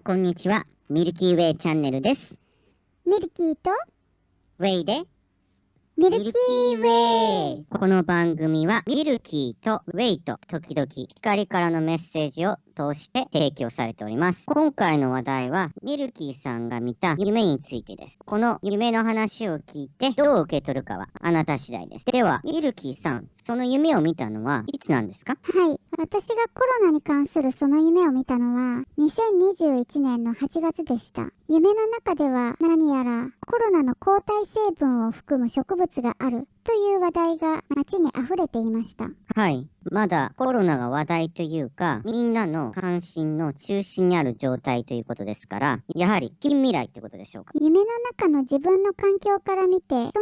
こんにちは。ミルキーウェイチャンネルです。ミルキーとウェイでミルキーウェイ。この番組はミルキーとウェイと時々光からのメッセージを通して提供されております。今回の話題はミルキーさんが見た夢についてです。この夢の話を聞いてどう受け取るかはあなた次第です。ではミルキーさん、その夢を見たのはいつなんですか？はい。私がコロナに関するその夢を見たのは2021年の8月でした。夢の中では何やらコロナの抗体成分を含む植物があるという話題が街に溢れていました。はい。まだコロナが話題というか、みんなの関心の中心にある状態ということですから、やはり近未来ってことでしょうか。夢の中の自分の環境から見て、そんなに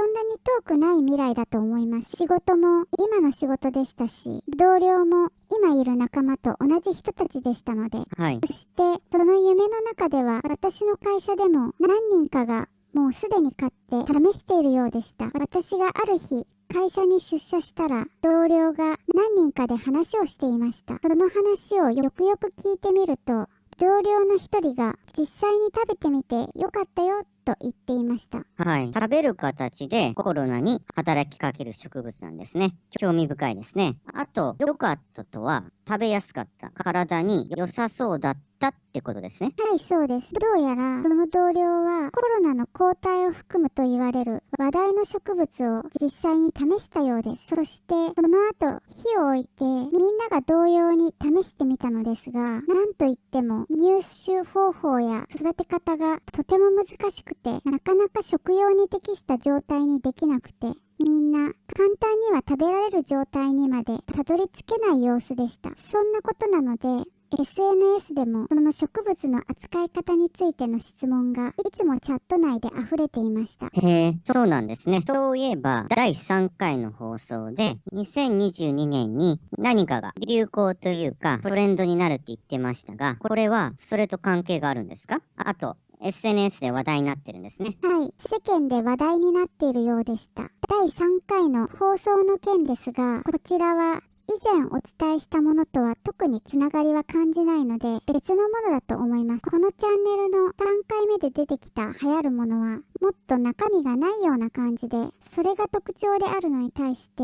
遠くない未来だと思います。仕事も今の仕事でしたし、同僚も今いる仲間と同じ人たちでしたので、はい。そしてその夢の中では私の会社でも何人かがもうすでに買って試しているようでした。私がある日会社に出社したら同僚が何人かで話をしていました。その話をよくよく聞いてみると、同僚の一人が実際に食べてみてよかったよと言っていました。はい。食べる形でコロナに働きかける植物なんですね。興味深いですね。あと、良かったとは食べやすかった。体に良さそうだったってことですね。はい、そうです。どうやらその同僚はコロナの抗体を含むと言われる話題の植物を実際に試したようです。そしてその後火を置いてみんなが同様に試してみたのですが、なんといっても入手方法や育て方がとても難しくて、なかなか食用に適した状態にできなくて、みんな簡単には食べられる状態にまでたどり着けない様子でした。そんなことなのでSNS でもその植物の扱い方についての質問がいつもチャット内で溢れていました。へえ、そうなんですね。そういえば、第3回の放送で、2022年に何かが流行というかトレンドになるって言ってましたが、これはそれと関係があるんですか？あと、SNS で話題になってるんですね。はい、世間で話題になっているようでした。第3回の放送の件ですが、こちらは以前お伝えしたものとは特につながりは感じないので別のものだと思います。このチャンネルの3回目で出てきた流行るものはもっと中身がないような感じで、それが特徴であるのに対して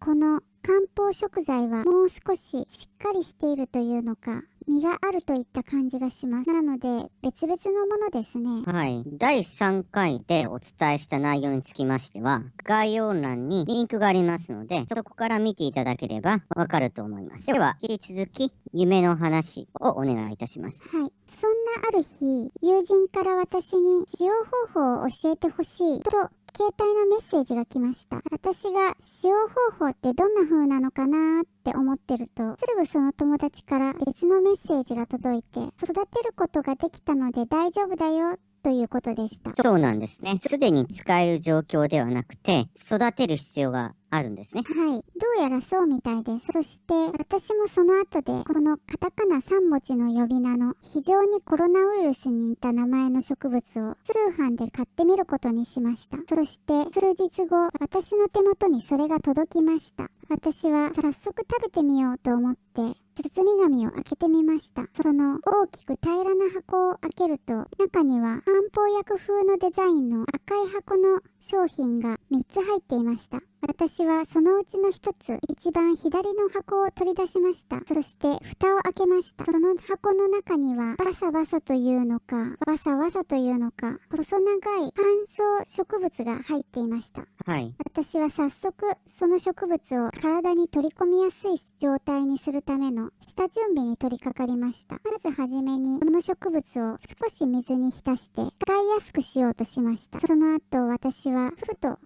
この漢方食材はもう少ししっかりしているというのか、実があるといった感じがします。なので別々のものですね。はい。第3回でお伝えした内容につきましては、概要欄にリンクがありますので、そこから見ていただければわかると思います。では、引き続き、夢の話をお願いいたします。はい。そんなある日、友人から私に使用方法を教えてほしいと携帯のメッセージが来ました。私が使用方法ってどんな風なのかなって思ってると、すぐその友達から別のメッセージが届いて、育てることができたので大丈夫だよということでした。そうなんですね。すでに使える状況ではなくて、育てる必要があるんですね。はい。どうやらそうみたいです。そして私もその後でこのカタカナ3文字の呼び名の非常にコロナウイルスに似た名前の植物を通販で買ってみることにしました。そして数日後、私の手元にそれが届きました。私は早速食べてみようと思って包み紙を開けてみました。その大きく平らな箱を開けると、中には漢方薬風のデザインの赤い箱の商品が3つ入っていました。私はそのうちの一つ、一番左の箱を取り出しました。そして蓋を開けました。その箱の中にはバサバサというのかワサワサというのか細長い乾燥植物が入っていました。はい。私は早速その植物を体に取り込みやすい状態にするための下準備に取り掛かりました。まずはじめにこの植物を少し水に浸して使いやすくしようとしました。その後私はふと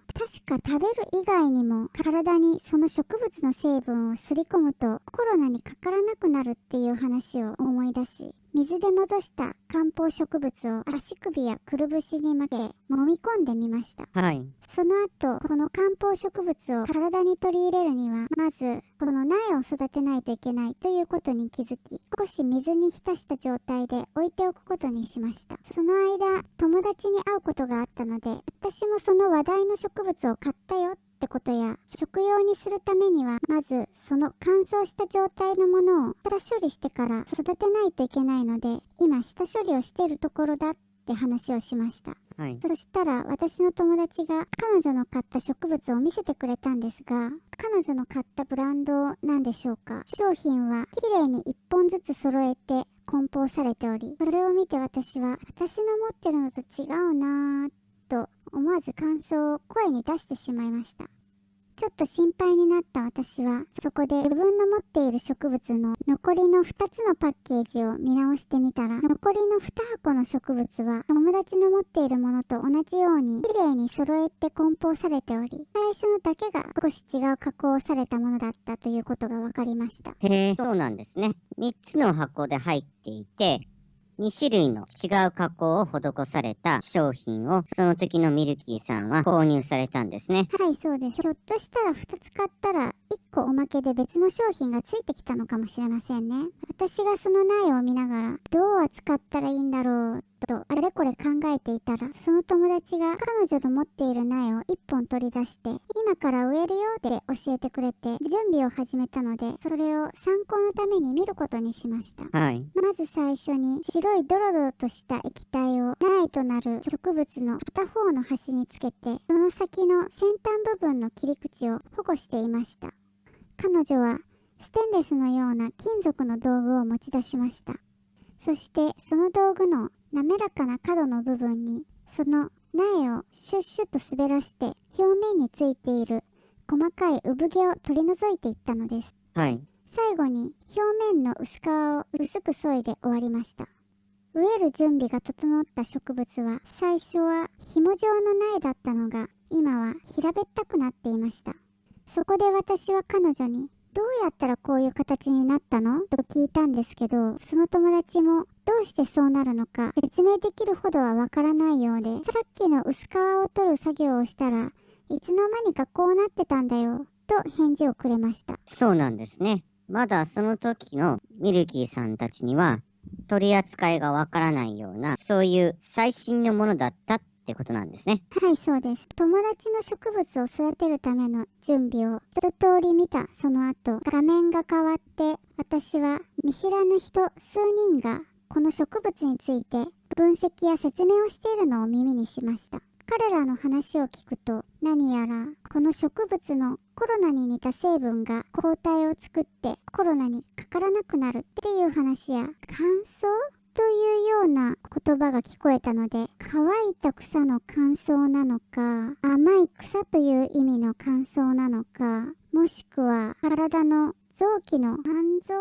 確か食べる以外にも体にその植物の成分をすり込むとコロナにかからなくなるっていう話を思い出し、水で戻した漢方植物を足首やくるぶしに巻け揉み込んでみました。はい。その後、この漢方植物を体に取り入れるには、まず、この苗を育てないといけないということに気づき、少し水に浸した状態で置いておくことにしました。その間、友達に会うことがあったので、私もその話題の植物を買ったよってってことや、食用にするためにはまずその乾燥した状態のものを下処理してから育てないといけないので、今下処理をしているところだって話をしました。はい。そしたら私の友達が彼女の買った植物を見せてくれたんですが、彼女の買ったブランドなんでしょうか。商品は綺麗に1本ずつ揃えて梱包されており、それを見て私は私の持ってるのと違うなぁと思わず感想を声に出してしまいました。ちょっと心配になった私は、そこで自分の持っている植物の残りの2つのパッケージを見直してみたら、残りの2箱の植物は友達の持っているものと同じように綺麗に揃えて梱包されており、最初のだけが少し違う加工をされたものだったということが分かりました。へえ、そうなんですね。3つの箱で入っていて、2種類の違う加工を施された商品をその時のミルキーさんは購入されたんですね。はい、そうです。ひょっとしたら2つ買ったら1個おまけで別の商品がついてきたのかもしれませんね。私がその苗を見ながらどう扱ったらいいんだろうとあれこれ考えていたら、その友達が彼女の持っている苗を1本取り出して、今から植えるよって教えてくれて準備を始めたので、それを参考のために見ることにしました。はい。まず最初に白いドロドロとした液体を苗となる植物の片方の端につけて、その先の先端部分の切り口を保護していました。彼女はステンレスのような金属の道具を持ち出しました。そしてその道具の滑らかな角の部分にその苗をシュッシュッと滑らして表面についている細かい産毛を取り除いていったのです。はい。最後に表面の薄皮を薄く削いで終わりました。植える準備が整った植物は最初は紐状の苗だったのが今は平べったくなっていました。そこで私は彼女にどうやったらこういう形になったのと聞いたんですけど、その友達もどうしてそうなるのか説明できるほどはわからないようで、さっきの薄皮を取る作業をしたらいつの間にかこうなってたんだよと返事をくれました。そうなんですね。まだその時のミルキーさんたちには取り扱いがわからないような、そういう最新のものだったってことなんですね。はい、そうです。友達の植物を育てるための準備を一通り見たその後、画面が変わって私は見知らぬ人数人がこの植物について分析や説明をしているのを耳にしました。彼らの話を聞くと、何やらこの植物のコロナに似た成分が抗体を作ってコロナにかからなくなるっていう話や、乾燥というような言葉が聞こえたので、乾いた草の乾燥なのか、甘い草という意味の乾燥なのか、もしくは体の臓器の肝臓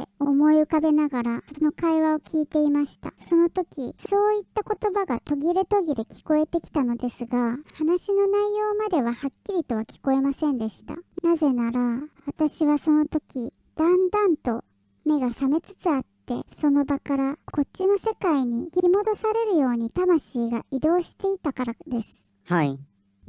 って思い浮かべながらその会話を聞いていました。その時、そういった言葉が途切れ途切れ聞こえてきたのですが、話の内容までははっきりとは聞こえませんでした。なぜなら、私はその時、だんだんと目が覚めつつあって、その場からこっちの世界に引き戻されるように魂が移動していたからです。はい。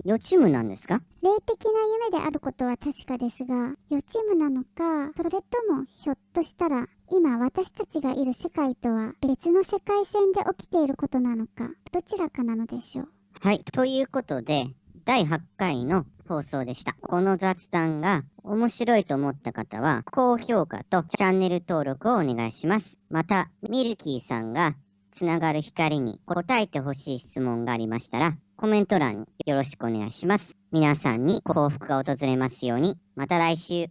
予知夢なんですか？霊的な夢であることは確かですが、予知夢なのか、それともひょっとしたら今私たちがいる世界とは別の世界線で起きていることなのか、どちらかなのでしょう。はい。ということで、第8回の放送でした。この雑談が面白いと思った方は、高評価とチャンネル登録をお願いします。また、ミルキーさんがつながる光に答えてほしい質問がありましたら、コメント欄によろしくお願いします。皆さんに幸福が訪れますように。また来週。